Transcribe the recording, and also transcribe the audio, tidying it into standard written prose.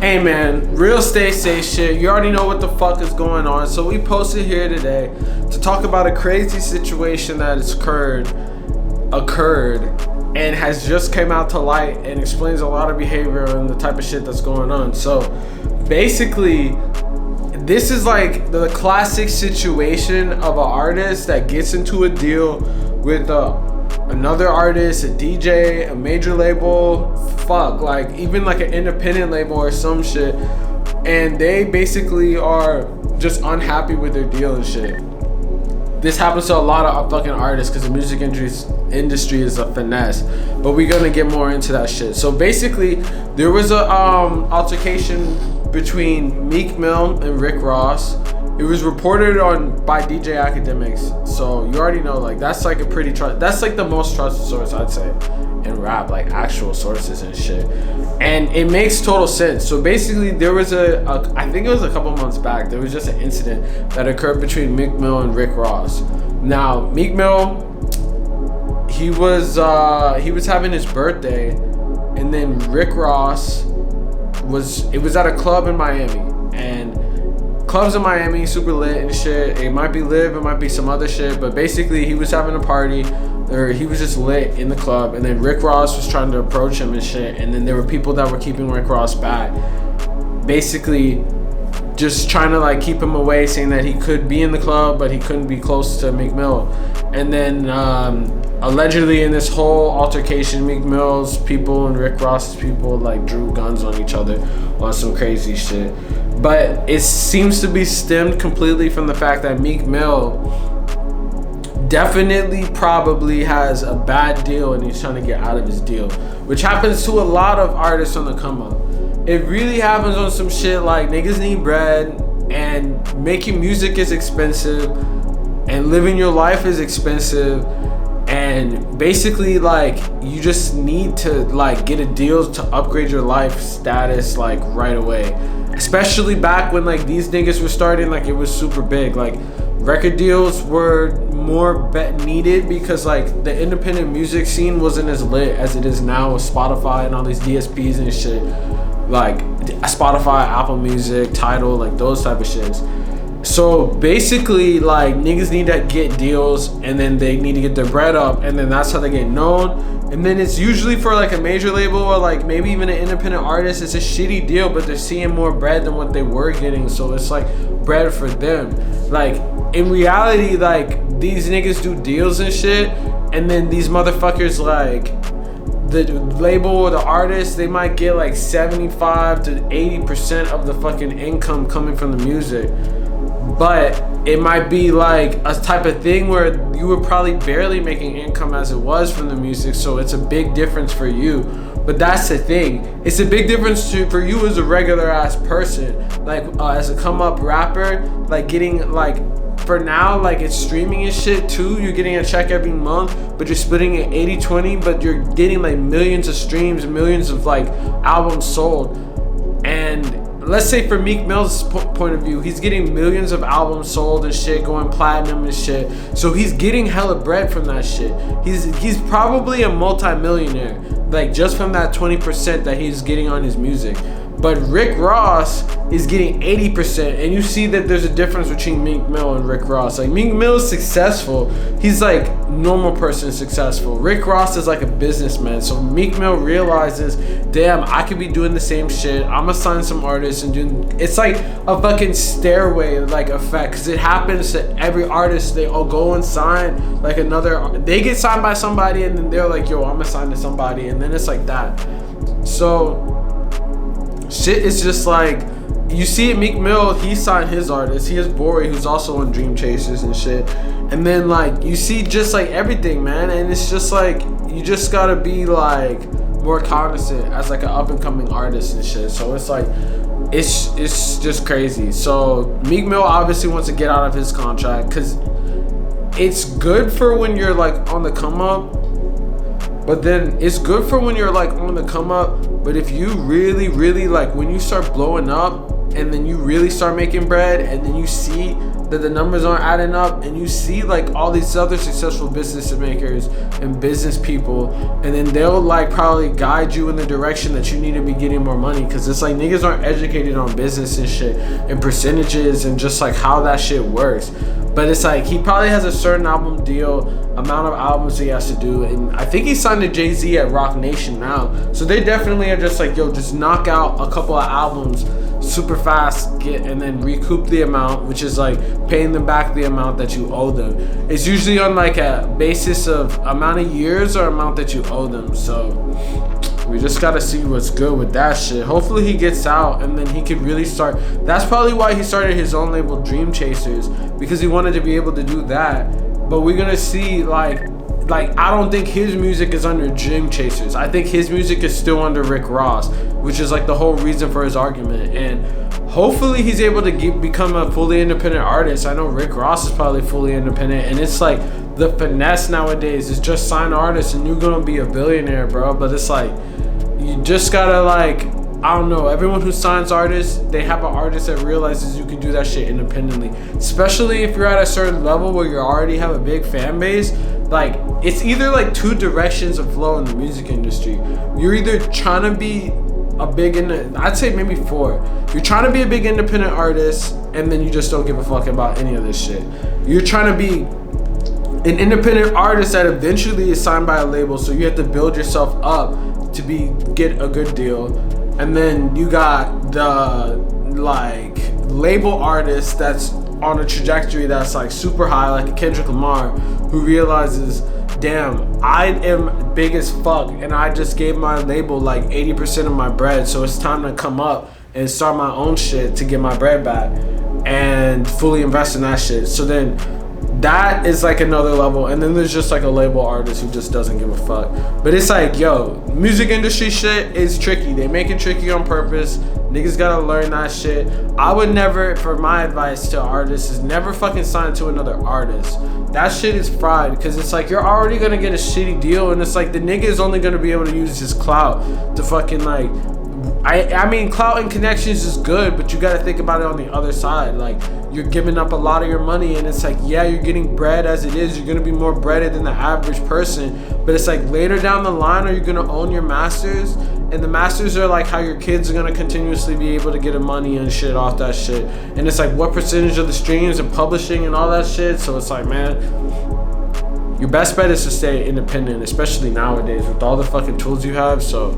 Hey man, real stay safe shit. You already know what the fuck is going on. So we posted here today to talk about a crazy situation that has occurred and has just came out to light and explains a lot of behavior and the type of shit that's going on. So basically, this is like the classic situation of an artist that gets into a deal with another artist, a DJ, a major label, like even like an independent label or some shit, and they basically are just unhappy with their deal and shit. This happens to a lot of fucking artists because the music industry is a finesse, but we're gonna get more into that shit. So basically, there was a altercation between Meek Mill and Rick Ross. It was reported on by DJ Academics, so you already know, like, that's like a pretty that's like the most trusted source, I'd say, in rap, like actual sources and shit. And it makes total sense. So basically, there was I think it was a couple months back, there was just an incident that occurred between Meek Mill and Rick Ross. Now, Meek Mill, he was having his birthday, and then Rick Ross was at a club in Miami, and clubs in Miami super lit and shit. It might be live, it might be some other shit, but basically he was having a party, or he was just lit in the club, and then Rick Ross was trying to approach him and shit, and then there were people that were keeping Rick Ross back, basically just trying to like keep him away, saying that he could be in the club but he couldn't be close to Meek Mill. And then allegedly in this whole altercation, Meek Mill's people and Rick Ross's people like drew guns on each other on some crazy shit. But it seems to be stemmed completely from the fact that Meek Mill definitely probably has a bad deal and he's trying to get out of his deal, which happens to a lot of artists on the come up. It really happens on some shit like niggas need bread, and making music is expensive, and living your life is expensive, and basically like you just need to like get a deal to upgrade your life status like right away. Especially back when like these niggas were starting, like it was super big. Like record deals were more needed because like the independent music scene wasn't as lit as it is now with Spotify and all these DSPs and shit. Like Spotify, Apple Music, Tidal, like those type of shits. So basically like niggas need to get deals, and then they need to get their bread up, and then that's how they get known. And then it's usually for like a major label or like maybe even an independent artist, it's a shitty deal, but they're seeing more bread than what they were getting, so it's like bread for them. Like in reality, like these niggas do deals and shit, and then these motherfuckers, like the label or the artist, they might get like 75 to 80% of the fucking income coming from the music. But it might be like a type of thing where you were probably barely making income as it was from the music, so it's a big difference for you. But that's the thing, it's a big difference for you as a regular ass person, like as a come up rapper, like getting like, for now, like it's streaming and shit too, you're getting a check every month, but you're splitting it 80-20, but you're getting like millions of streams, millions of like albums sold. And let's say for Meek Mill's point of view, he's getting millions of albums sold and shit, going platinum and shit. So he's getting hella bread from that shit. He's probably a multi-millionaire, like just from that 20% that he's getting on his music. But Rick Ross is getting 80%, and you see that there's a difference between Meek Mill and Rick Ross. Like Meek Mill is successful, he's like normal person successful. Rick Ross is like a businessman. So Meek Mill realizes, damn, I could be doing the same shit. I'ma sign some artists and doing. It's like a fucking stairway like effect, because it happens to every artist. They all go and sign like another. They get signed by somebody, and then they're like, yo, I'ma sign to somebody, and then it's like that. So shit is just like, you see it, Meek Mill, he signed his artist. He has Bori, who's also on Dream Chasers and shit. And then like you see just like everything, man, and it's just like you just gotta be like more cognizant as like an up and coming artist and shit. So it's like it's just crazy. So Meek Mill obviously wants to get out of his contract because it's good for when you're like on the come up. But then it's good for when you're like on the come up, but if you really like when you start blowing up and then you really start making bread and then you see that the numbers aren't adding up, and you see like all these other successful business makers and business people, and then they'll like probably guide you in the direction that you need to be getting more money, because it's like niggas aren't educated on business and shit and percentages and just like how that shit works. But it's like he probably has a certain album deal, amount of albums he has to do, and I think he signed to Jay-Z at Roc Nation now. So they definitely are just like, yo, just knock out a couple of albums super fast, and then recoup the amount, which is like paying them back the amount that you owe them. It's usually on like a basis of amount of years or amount that you owe them. So we just gotta see what's good with that shit. Hopefully he gets out and then he could really start. That's probably why he started his own label, Dream Chasers, because he wanted to be able to do that. But we're gonna see like I don't think his music is under Dream Chasers. I think his music is still under Rick Ross, which is like the whole reason for his argument. And hopefully he's able to become a fully independent artist. I know Rick Ross is probably fully independent, and it's like the finesse nowadays is just sign artists and you're gonna be a billionaire, bro. But it's like you just gotta like, I don't know, everyone who signs artists, they have an artist that realizes you can do that shit independently. Especially if you're at a certain level where you already have a big fan base. Like, it's either like two directions of flow in the music industry. You're either trying to be a big, I'd say maybe four. You're trying to be a big independent artist, and then you just don't give a fuck about any of this shit. You're trying to be an independent artist that eventually is signed by a label, so you have to build yourself up to get a good deal. And then you got the like label artist that's on a trajectory that's like super high, like a Kendrick Lamar, who realizes, damn, I am big as fuck and I just gave my label like 80% of my bread, so it's time to come up and start my own shit to get my bread back and fully invest in that shit. So then that is like another level. And then there's just like a label artist who just doesn't give a fuck. But it's like, yo, music industry shit is tricky. They make it tricky on purpose. Niggas gotta learn that shit. I would never, for my advice to artists, is never fucking sign to another artist. That shit is fried, because it's like you're already gonna get a shitty deal, and it's like the nigga is only gonna be able to use his clout to fucking like, I mean, clout and connections is good, but you gotta think about it on the other side. Like, you're giving up a lot of your money, and it's like, yeah, you're getting bread as it is. You're gonna be more breaded than the average person, but it's like later down the line, are you gonna own your masters? And the masters are like how your kids are gonna continuously be able to get a money and shit off that shit. And it's like, what percentage of the streams and publishing and all that shit? So it's like, man, your best bet is to stay independent, especially nowadays with all the fucking tools you have. So